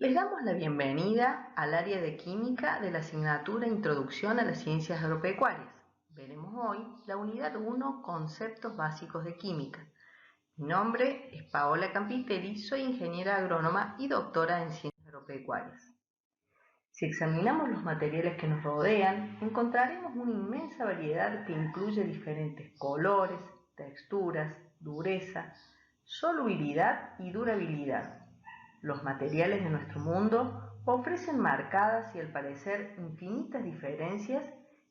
Les damos la bienvenida al área de química de la asignatura Introducción a las Ciencias Agropecuarias. Veremos hoy la unidad 1, Conceptos Básicos de Química. Mi nombre es Paola Campitelli, soy ingeniera agrónoma y doctora en Ciencias Agropecuarias. Si examinamos los materiales que nos rodean, encontraremos una inmensa variedad que incluye diferentes colores, texturas, dureza, solubilidad y durabilidad. Los materiales de nuestro mundo ofrecen marcadas y al parecer infinitas diferencias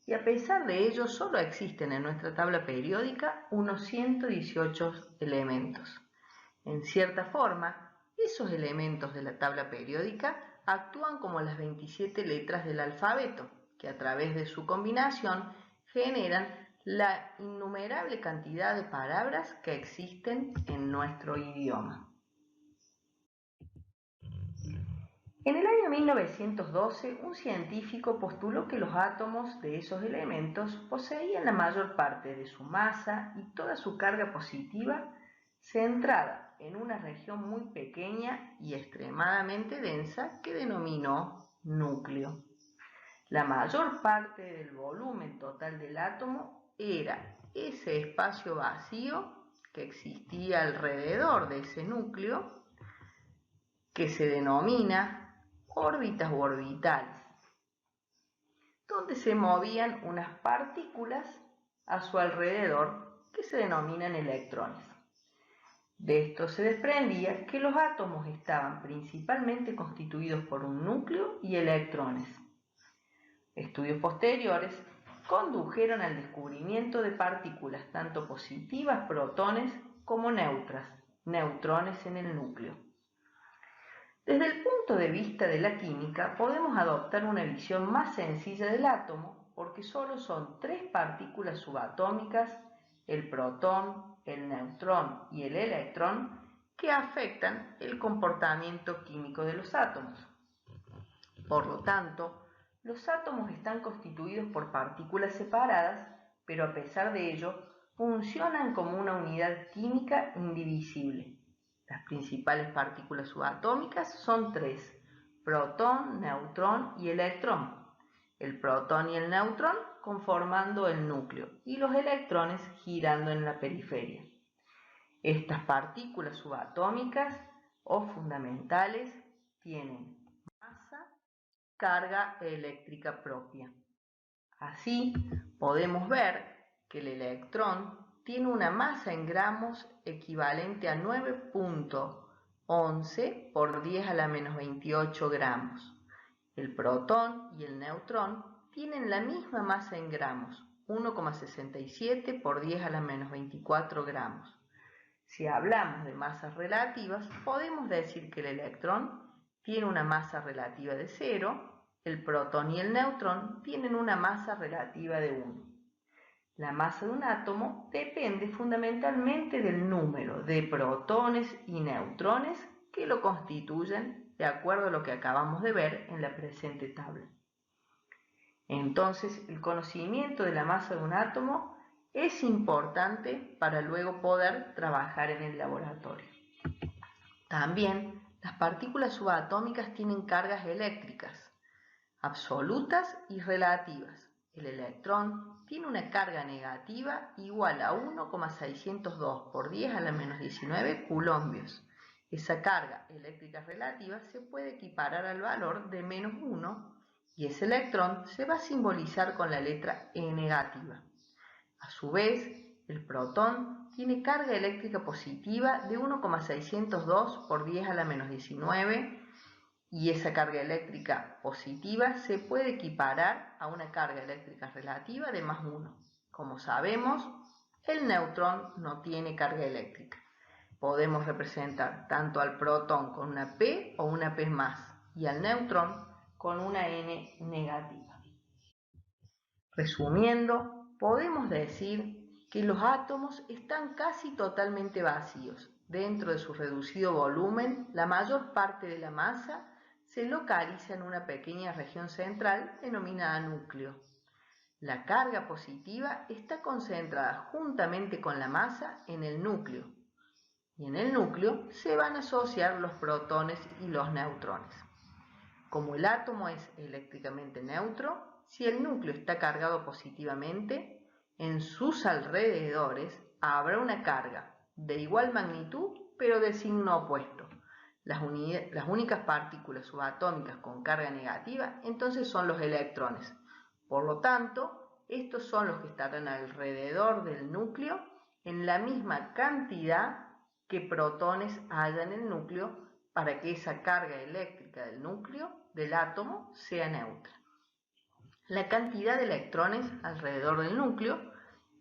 y a pesar de ello solo existen en nuestra tabla periódica unos 118 elementos. En cierta forma, esos elementos de la tabla periódica actúan como las 27 letras del alfabeto, que a través de su combinación generan la innumerable cantidad de palabras que existen en nuestro idioma. En el año 1912, un científico postuló que los átomos de esos elementos poseían la mayor parte de su masa y toda su carga positiva centrada en una región muy pequeña y extremadamente densa que denominó núcleo. La mayor parte del volumen total del átomo era ese espacio vacío que existía alrededor de ese núcleo, que se denomina órbitas u orbitales, donde se movían unas partículas a su alrededor que se denominan electrones. De esto se desprendía que los átomos estaban principalmente constituidos por un núcleo y electrones. Estudios posteriores condujeron al descubrimiento de partículas tanto positivas, protones, como neutras, neutrones en el núcleo. Desde el punto de vista de la química, podemos adoptar una visión más sencilla del átomo porque solo son tres partículas subatómicas, el protón, el neutrón y el electrón, que afectan el comportamiento químico de los átomos. Por lo tanto, los átomos están constituidos por partículas separadas, pero a pesar de ello, funcionan como una unidad química indivisible. Las principales partículas subatómicas son tres: protón, neutrón y electrón. El protón y el neutrón conformando el núcleo y los electrones girando en la periferia. Estas partículas subatómicas o fundamentales tienen masa, carga eléctrica propia. Así podemos ver que el electrón tiene una masa en gramos equivalente a 9.11 por 10 a la menos 28 gramos. El protón y el neutrón tienen la misma masa en gramos, 1,67 por 10 a la menos 24 gramos. Si hablamos de masas relativas, podemos decir que el electrón tiene una masa relativa de 0, el protón y el neutrón tienen una masa relativa de 1. La masa de un átomo depende fundamentalmente del número de protones y neutrones que lo constituyen, de acuerdo a lo que acabamos de ver en la presente tabla. Entonces, el conocimiento de la masa de un átomo es importante para luego poder trabajar en el laboratorio. También, las partículas subatómicas tienen cargas eléctricas, absolutas y relativas. El electrón tiene una carga negativa igual a 1,602 por 10 a la menos 19 coulombios. Esa carga eléctrica relativa se puede equiparar al valor de menos 1 y ese electrón se va a simbolizar con la letra E negativa. A su vez, el protón tiene carga eléctrica positiva de 1,602 por 10 a la menos 19 y esa carga eléctrica positiva se puede equiparar a una carga eléctrica relativa de más 1. Como sabemos, el neutrón no tiene carga eléctrica. Podemos representar tanto al protón con una P o una P+, y al neutrón con una N negativa. Resumiendo, podemos decir que los átomos están casi totalmente vacíos. Dentro de su reducido volumen, la mayor parte de la masa se localiza en una pequeña región central denominada núcleo. La carga positiva está concentrada juntamente con la masa en el núcleo, y en el núcleo se van a asociar los protones y los neutrones. Como el átomo es eléctricamente neutro, si el núcleo está cargado positivamente, en sus alrededores habrá una carga de igual magnitud pero de signo opuesto. Las únicas partículas subatómicas con carga negativa entonces son los electrones. Por lo tanto, estos son los que estarán alrededor del núcleo en la misma cantidad que protones haya en el núcleo para que esa carga eléctrica del núcleo del átomo sea neutra. La cantidad de electrones alrededor del núcleo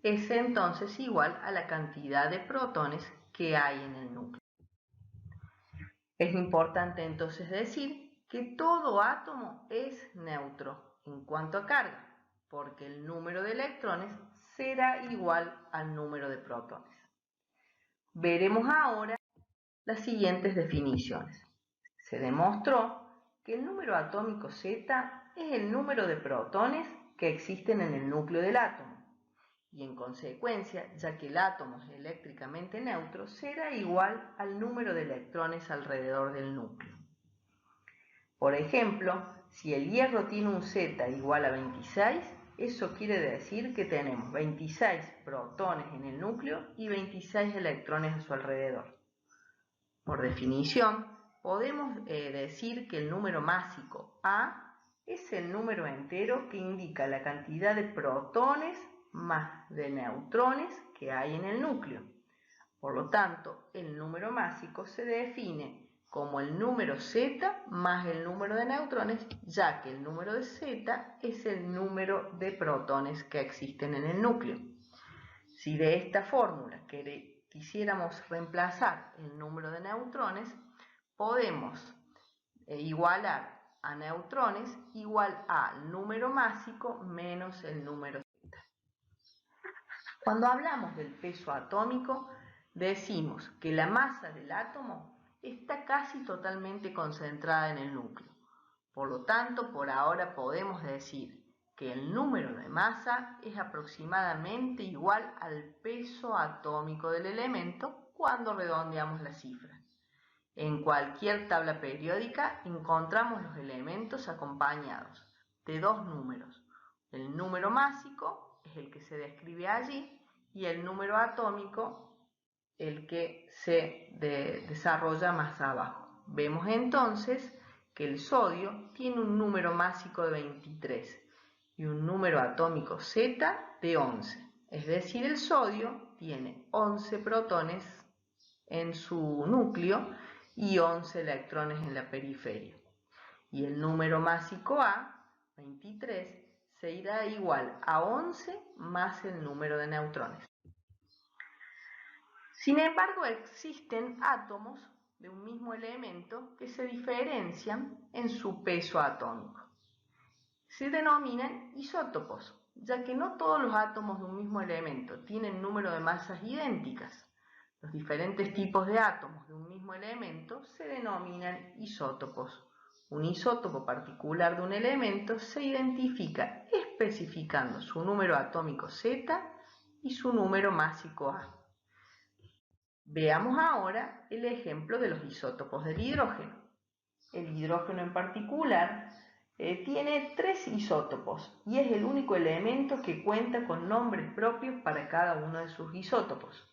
es entonces igual a la cantidad de protones que hay en el núcleo. Es importante entonces decir que todo átomo es neutro en cuanto a carga, porque el número de electrones será igual al número de protones. Veremos ahora las siguientes definiciones. Se demostró que el número atómico Z es el número de protones que existen en el núcleo del átomo, y en consecuencia, ya que el átomo es eléctricamente neutro, será igual al número de electrones alrededor del núcleo. Por ejemplo, si el hierro tiene un Z igual a 26, eso quiere decir que tenemos 26 protones en el núcleo y 26 electrones a su alrededor. Por definición, podemos decir que el número másico A es el número entero que indica la cantidad de protones más de neutrones que hay en el núcleo. Por lo tanto, el número másico se define como el número Z más el número de neutrones, ya que el número de Z es el número de protones que existen en el núcleo. Si de esta fórmula quisiéramos reemplazar el número de neutrones, podemos igualar a neutrones igual al número másico menos el número Z. Cuando hablamos del peso atómico, decimos que la masa del átomo está casi totalmente concentrada en el núcleo. Por lo tanto, por ahora podemos decir que el número de masa es aproximadamente igual al peso atómico del elemento cuando redondeamos la cifra. En cualquier tabla periódica encontramos los elementos acompañados de dos números. El número másico es el que se describe allí y el número atómico el que se desarrolla más abajo. Vemos entonces que el sodio tiene un número másico de 23 y un número atómico Z de 11. Es decir, el sodio tiene 11 protones en su núcleo y 11 electrones en la periferia. Y el número másico A, 23, se irá igual a 11 más el número de neutrones. Sin embargo, existen átomos de un mismo elemento que se diferencian en su peso atómico. Se denominan isótopos, ya que no todos los átomos de un mismo elemento tienen número de masas idénticas. Los diferentes tipos de átomos de un mismo elemento se denominan isótopos. Un isótopo particular de un elemento se identifica especificando su número atómico Z y su número másico A. Veamos ahora el ejemplo de los isótopos del hidrógeno. El hidrógeno en particular tiene 3 isótopos y es el único elemento que cuenta con nombres propios para cada uno de sus isótopos.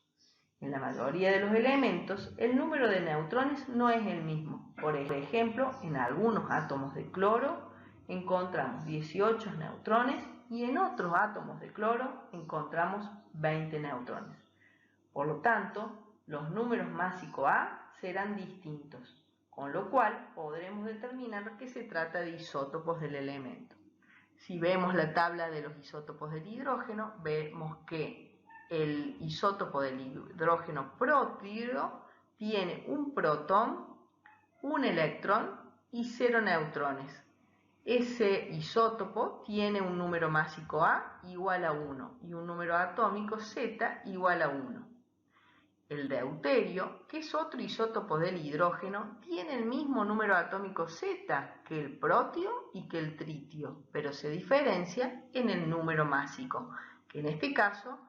En la mayoría de los elementos, el número de neutrones no es el mismo. Por ejemplo, en algunos átomos de cloro encontramos 18 neutrones y en otros átomos de cloro encontramos 20 neutrones. Por lo tanto, los números másico A serán distintos, con lo cual podremos determinar que se trata de isótopos del elemento. Si vemos la tabla de los isótopos del hidrógeno, vemos que el isótopo del hidrógeno protiro tiene un protón, un electrón y 0 neutrones. Ese isótopo tiene un número másico A igual a 1 y un número atómico Z igual a 1. El deuterio, que es otro isótopo del hidrógeno, tiene el mismo número atómico Z que el protio y que el tritio, pero se diferencia en el número másico, que en este caso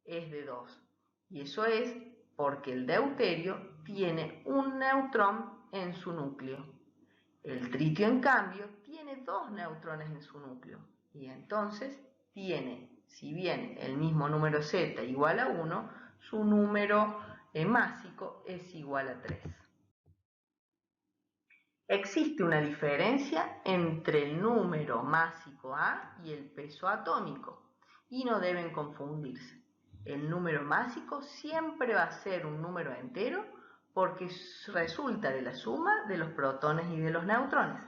es de 2. Y eso es porque el deuterio tiene un neutrón en su núcleo. El tritio, en cambio, tiene 2 neutrones en su núcleo y entonces tiene, si bien el mismo número Z igual a 1, su número másico es igual a 3. Existe una diferencia entre el número másico A y el peso atómico y no deben confundirse. El número másico siempre va a ser un número entero porque resulta de la suma de los protones y de los neutrones.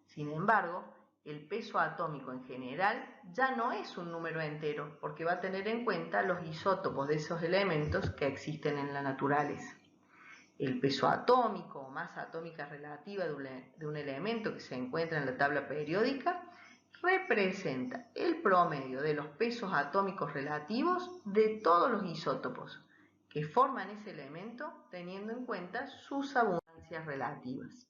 Sin embargo, el peso atómico en general ya no es un número entero porque va a tener en cuenta los isótopos de esos elementos que existen en la naturaleza. El peso atómico o masa atómica relativa de un elemento que se encuentra en la tabla periódica representa el promedio de los pesos atómicos relativos de todos los isótopos que forman ese elemento teniendo en cuenta sus abundancias relativas.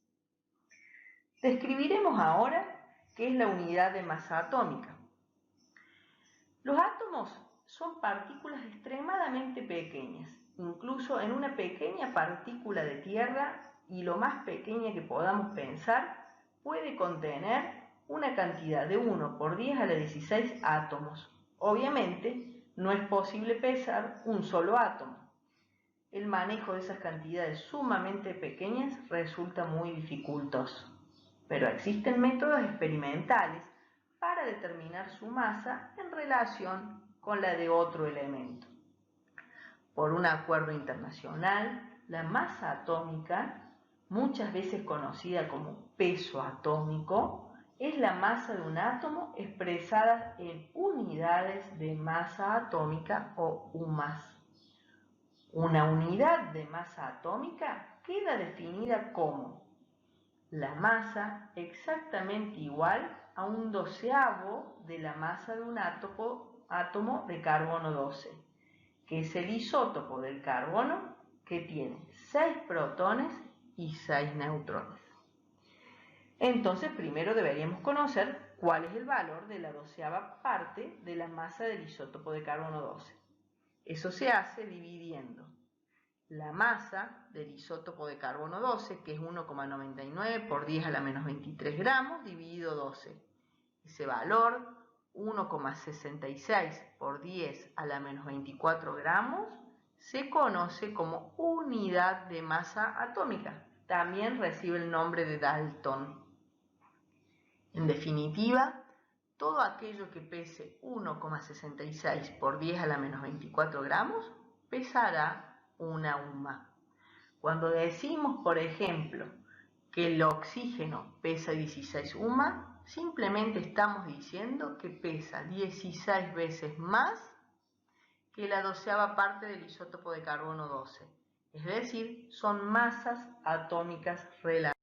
Describiremos ahora qué es la unidad de masa atómica. Los átomos son partículas extremadamente pequeñas, incluso en una pequeña partícula de tierra y lo más pequeña que podamos pensar puede contener una cantidad de 1 por 10 a la 16 átomos. Obviamente no es posible pesar un solo átomo. El manejo de esas cantidades sumamente pequeñas resulta muy dificultoso, pero existen métodos experimentales para determinar su masa en relación con la de otro elemento. Por un acuerdo internacional, la masa atómica, muchas veces conocida como peso atómico, es la masa de un átomo expresada en unidades de masa atómica o UMAS. Una unidad de masa atómica queda definida como la masa exactamente igual a un doceavo de la masa de un átomo de carbono 12, que es el isótopo del carbono que tiene 6 protones y 6 neutrones. Entonces, primero deberíamos conocer cuál es el valor de la doceava parte de la masa del isótopo de carbono 12. Eso se hace dividiendo la masa del isótopo de carbono 12, que es 1,99 por 10 a la menos 23 gramos, dividido 12. Ese valor, 1,66 por 10 a la menos 24 gramos, se conoce como unidad de masa atómica. También recibe el nombre de Dalton. En definitiva, todo aquello que pese 1,66 por 10 a la menos 24 gramos pesará una UMA. Cuando decimos, por ejemplo, que el oxígeno pesa 16 UMA, simplemente estamos diciendo que pesa 16 veces más que la doceava parte del isótopo de carbono 12. Es decir, son masas atómicas relativas.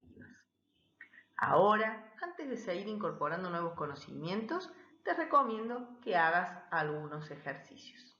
Ahora, antes de seguir incorporando nuevos conocimientos, te recomiendo que hagas algunos ejercicios.